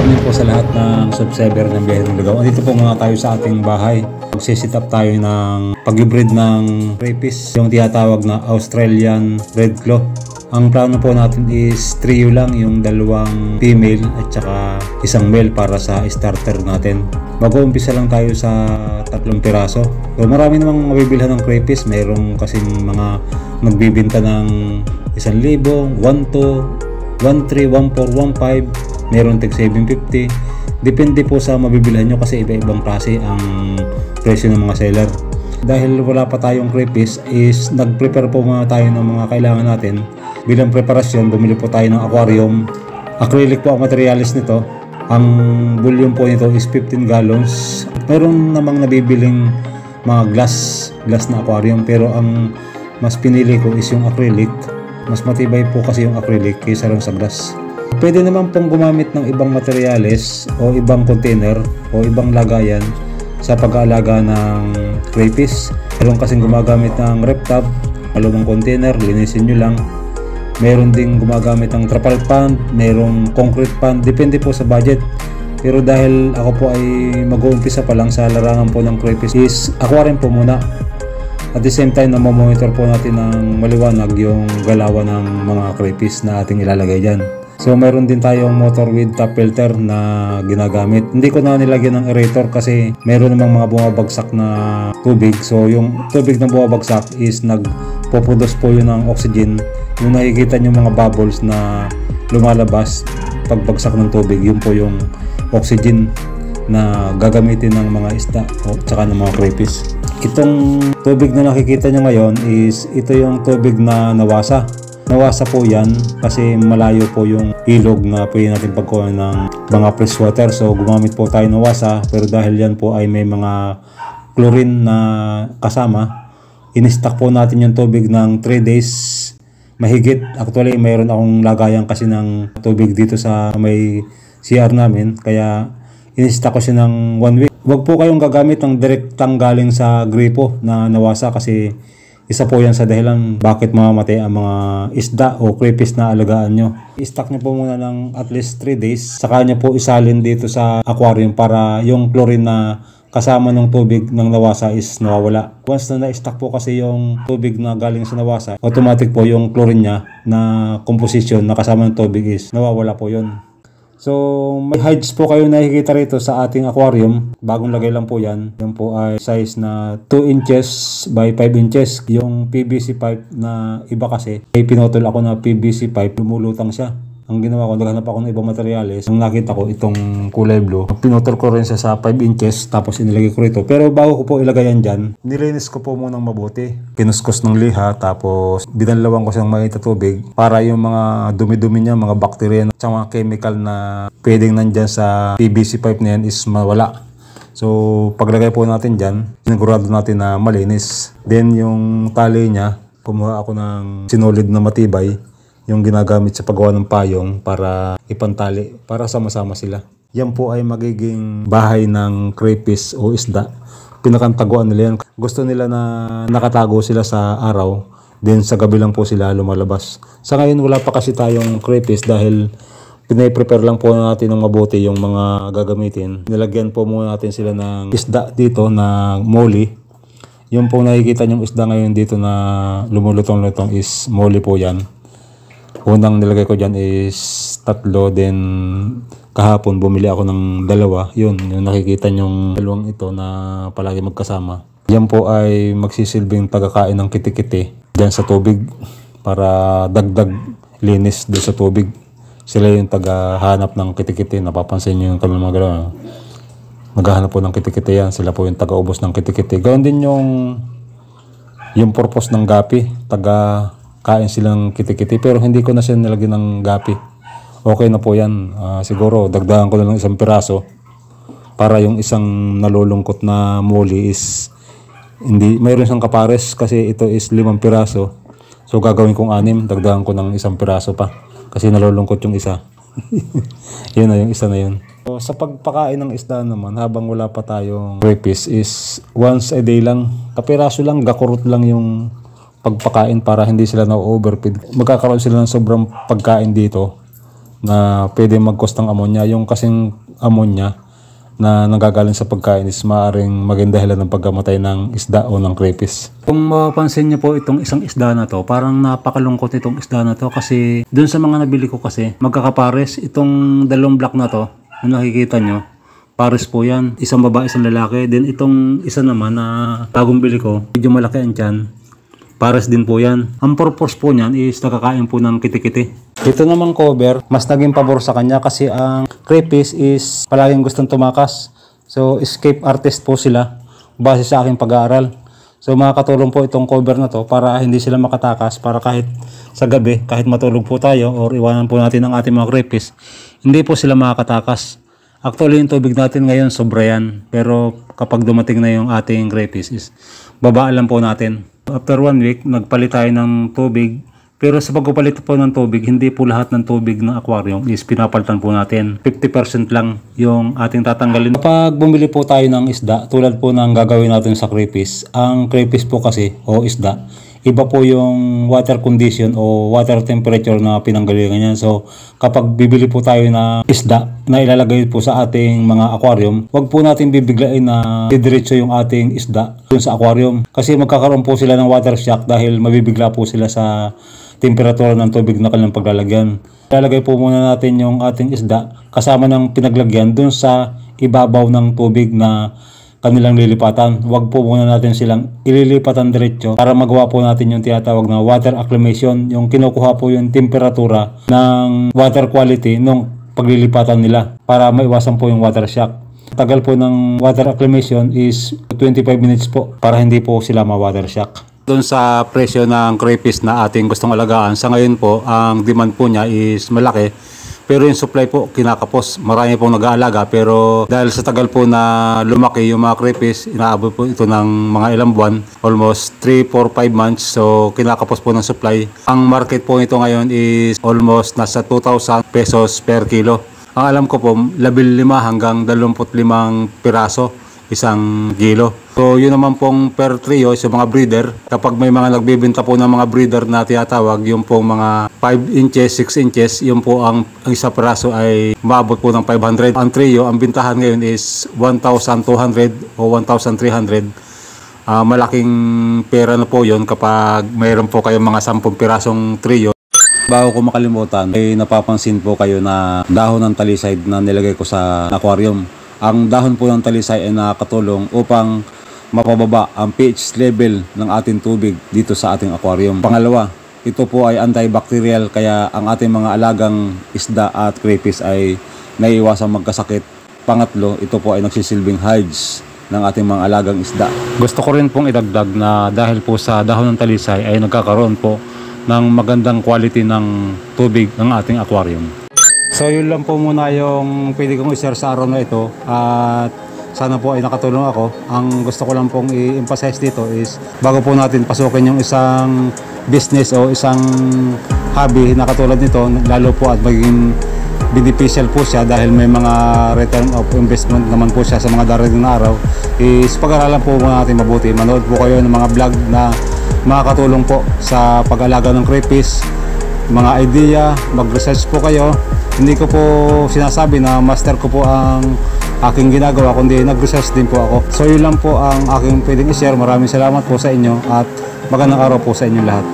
morning po sa lahat ng subscriber ng Biyahe ng Lugaw. Dito po muna tayo sa ating bahay. Magsisit up tayo ng pag-breed ng crayfish, yung tinatawag na Australian Red Claw. Ang plano po natin is trio lang, yung dalawang female at saka isang male para sa starter natin. Mag-uumpisa lang tayo sa 3 piraso. So marami namang mabibilhan ng crayfish. Mayroong kasing mga nagbibinta ng 1,000, 1,2, 1,3, 1,4, 1,5. Meron tig 750. Depende po sa mabibilhan nyo kasi iba-ibang klase ang presyo ng mga seller. Dahil wala pa tayong crayfish is nag-prepare po muna tayo ng mga kailangan natin. Bilang preparasyon, bumili po tayo ng aquarium. Acrylic po ang materialis nito. Ang volume po nito is 15 gallons. Meron namang nabibiling mga glass na aquarium, pero ang mas pinili ko is yung acrylic. Mas matibay po kasi yung acrylic kaysa lang sa glass. Pwede naman pong gumamit ng ibang materyales o ibang container o ibang lagayan sa pag-aalaga ng crayfish. Meron kasing gumagamit ng rep tub, malumang container, linisin nyo lang. Meron ding gumagamit ng trapal pond, merong concrete pond, depende po sa budget. Pero dahil ako po ay mag-uumpisa pa lang sa larangan po ng crayfish is aquarium po muna. At the same time, namomonitor po natin ng maliwanag yung galawan ng mga crayfish na ating ilalagay dyan. So meron din tayong motor with top filter na ginagamit. Hindi ko na nilagyan ng aerator kasi meron namang mga bumabagsak na tubig. So yung tubig na bumabagsak is nagpo-produce po yun ng oxygen. Yung nakikita nyo mga bubbles na lumalabas pagbagsak ng tubig, yun po yung oxygen na gagamitin ng mga isda o tsaka ng mga crayfish. Itong tubig na nakikita nyo ngayon is ito yung tubig na nawasa. Nawasa po yan kasi malayo po yung ilog na pwede natin pagkuhan ng mga freshwater. So gumamit po tayo ng nawasa, pero dahil yan po ay may mga chlorine na kasama, in-stock po natin yung tubig ng 3 days mahigit. Actually mayroon akong lagayan kasi ng tubig dito sa may CR namin, kaya in-stock ko siya ng 1 week. Huwag po kayong gagamit ng direktang galing sa gripo na nawasa kasi isa po yan sa dahilan bakit mamamatay ang mga isda o crayfish na alagaan nyo. I-stock nyo po muna ng at least 3 days. Saka nyo po isalin dito sa aquarium para yung chlorine na kasama ng tubig ng nawasa is nawawala. Once na na-stock po kasi yung tubig na galing sa nawasa, automatic po yung chlorine nya na composition na kasama ng tubig is nawawala po yun. So may hides po kayo nakikita rito sa ating aquarium. Bagong lagay lang po yan. Yan po ay size na 2 inches by 5 inches. Yung PVC pipe na iba kasi, ay pinotol ako na PVC pipe, lumulutang siya. Ang ginawa ko, naghanap ako ng ibang materyales. Ang nakita ko, itong kulay blue. Pinotol ko rin siya sa 5 inches, tapos inilagay ko rito. Pero bago ko po ilagay yan dyan, nilinis ko po munang mabuti. Kinuskus ng liha, tapos binalawan ko siyang mainit na tubig para yung mga dumi-dumi niya, mga bacteria at mga chemical na pwedeng nandyan sa PVC pipe na yan is mawala. So paglagay po natin dyan, sinigurado natin na malinis. Then yung tali niya, kumuha ako ng sinulid na matibay, yung ginagamit sa paggawa ng payong para ipantali, para sama-sama sila. Yan po ay magiging bahay ng crayfish o isda. Pinakantaguan nila yan. Gusto nila na nakatago sila sa araw, then sa gabi lang po sila lumalabas. Sa ngayon wala pa kasi tayong crayfish dahil pinaprepare lang po natin ng mabuti yung mga gagamitin. Nilagyan po muna natin sila ng isda dito na molly. Yung po nakikita nyong isda ngayon dito na lumulutong-lutong is molly po yan. Unang nilagay ko dyan is 3, then kahapon bumili ako ng 2. Yun, yung nakikita nyong dalawang ito na palagi magkasama. Yan po ay magsisilbing tagakain ng kitikiti dyan sa tubig para dagdag linis doon sa tubig. Sila yung tagahanap ng kitikiti. Napapansin nyo yung kami mga galaw. Naghahanap po ng kitikiti yan. Sila po yung tagaubos ng kitikiti. Gawin din yung purpose ng gapi. Kain silang kitikiti, pero hindi ko na siya nilagyan ng gapi. Okay na po yan. Siguro dagdagan ko na lang 1 piraso para yung isang nalulungkot na molly is hindi, mayroon siyang kapares kasi ito is 5 piraso. So gagawin kong 6, dagdagan ko ng 1 piraso pa kasi nalulungkot yung isa. Yun na yung isa na yun. So, sa pagpakain ng isda naman, habang wala pa tayong crayfish is once a day lang, kapiraso lang, gakurot lang yung pagpakain para hindi sila na-overfeed. Magkakaroon sila ng sobrang pagkain dito. na pwede mag-cause ng ammonia. Yung kasing ammonia na nanggagaling sa pagkain is maaaring maging dahilan ng pagkamatay ng isda o ng crayfish. Kung mapapansin niyo po itong isang isda na to, parang napakalungkot itong isda na to kasi dun sa mga nabili ko kasi magkakapares itong dalawang black na to na nakikita nyo. Pares po yan, isang babae, isang lalaki. Then itong isa naman na bagong bili ko, medyo malaki ang tiyan. Pares din po yan. Ang purpose po niyan is nakakain po ng kitikiti. Ito namang cover, mas naging pabor sa kanya kasi ang crayfish is palaging gustong tumakas. So escape artist po sila base sa aking pag-aaral. So makakatulong po itong cover na to para hindi sila makatakas, para kahit sa gabi, kahit matulog po tayo or iwanan po natin ang ating mga crayfish, hindi po sila makakatakas. Actually yung tubig natin ngayon sobra yan, pero kapag dumating na yung ating crayfish is babaan lang po natin. After 1 week, nagpalit tayo ng tubig. Pero sa pagpapalit po ng tubig, hindi po lahat ng tubig ng aquarium is pinapalitan po natin. 50% lang yung ating tatanggalin. Kapag bumili po tayo ng isda, tulad po ng gagawin natin sa crayfish, ang crayfish po kasi o isda, iba po yung water condition o water temperature na pinanggalingan niya. So kapag bibili po tayo na isda na ilalagay po sa ating mga aquarium, wag po natin bibiglain na didiretso yung ating isda dun sa aquarium. Kasi magkakaroon po sila ng water shock dahil mabibigla po sila sa temperatura ng tubig na kanilang paglalagyan. Ilalagay po muna natin yung ating isda kasama ng pinaglagyan dun sa ibabaw ng tubig na kanilang lilipatan. Huwag po muna natin silang ililipatan diretso para magawa po natin yung tinatawag na water acclimation. Yung kinukuha po yung temperatura ng water quality nung paglilipatan nila para maiwasan po yung water shock. Tagal po ng water acclimation is 25 minutes po para hindi po sila ma-water shock. Doon sa presyo ng crayfish na ating gustong alagaan, sa ngayon po ang demand po niya is malaki. Pero yung supply po kinakapos. Marami pong nag-aalaga pero dahil sa tagal po na lumaki yung mga crayfish, inaabot po ito ng mga ilang buwan, almost 3, 4, 5 months. So kinakapos po ng supply. Ang market po ito ngayon is almost nasa 2,000 pesos per kilo. Ang alam ko po, 15 hanggang 25 piraso isang kilo. So yun naman pong per trio sa mga breeder. Kapag may mga nagbibenta po ng mga breeder na tinatawag, yung pong mga 5 inches, 6 inches, yung po ang isa peraso ay maabot po ng 500. Ang trio, ang bintahan ngayon is 1,200 o 1,300. Malaking pera na po yun kapag mayroon po kayong mga 10 pirasong trio. Bago ko makalimutan, ay napapansin po kayo na dahon ng talisay na nilagay ko sa aquarium. Ang dahon po ng talisay ay nakakatulong upang mapababa ang pH level ng ating tubig dito sa ating aquarium. Pangalawa, ito po ay antibacterial kaya ang ating mga alagang isda at crayfish ay naiiwasang magkasakit. Pangatlo, ito po ay nagsisilbing hides ng ating mga alagang isda. Gusto ko rin pong idagdag na dahil po sa dahon ng talisay ay nagkakaroon po ng magandang quality ng tubig ng ating aquarium. So yun lang po muna yung pwede kong i-share sa araw na ito at sana po ay nakatulong ako. Ang gusto ko lang pong i-emphasize dito is bago po natin pasukin yung isang business o isang hobby na katulad nito, lalo po at maging beneficial po siya dahil may mga return of investment naman po siya sa mga darating na araw, is pag-aralan po muna natin mabuti. Manood po kayo ng mga vlog na makakatulong po sa pag-alaga ng crayfish, mga idea, mag-research po kayo. Hindi ko po sinasabi na master ko po ang aking ginagawa, kundi nag-research din po ako. So yun lang po ang aking pwedeng i-share. Maraming salamat po sa inyo at magandang araw po sa inyo lahat.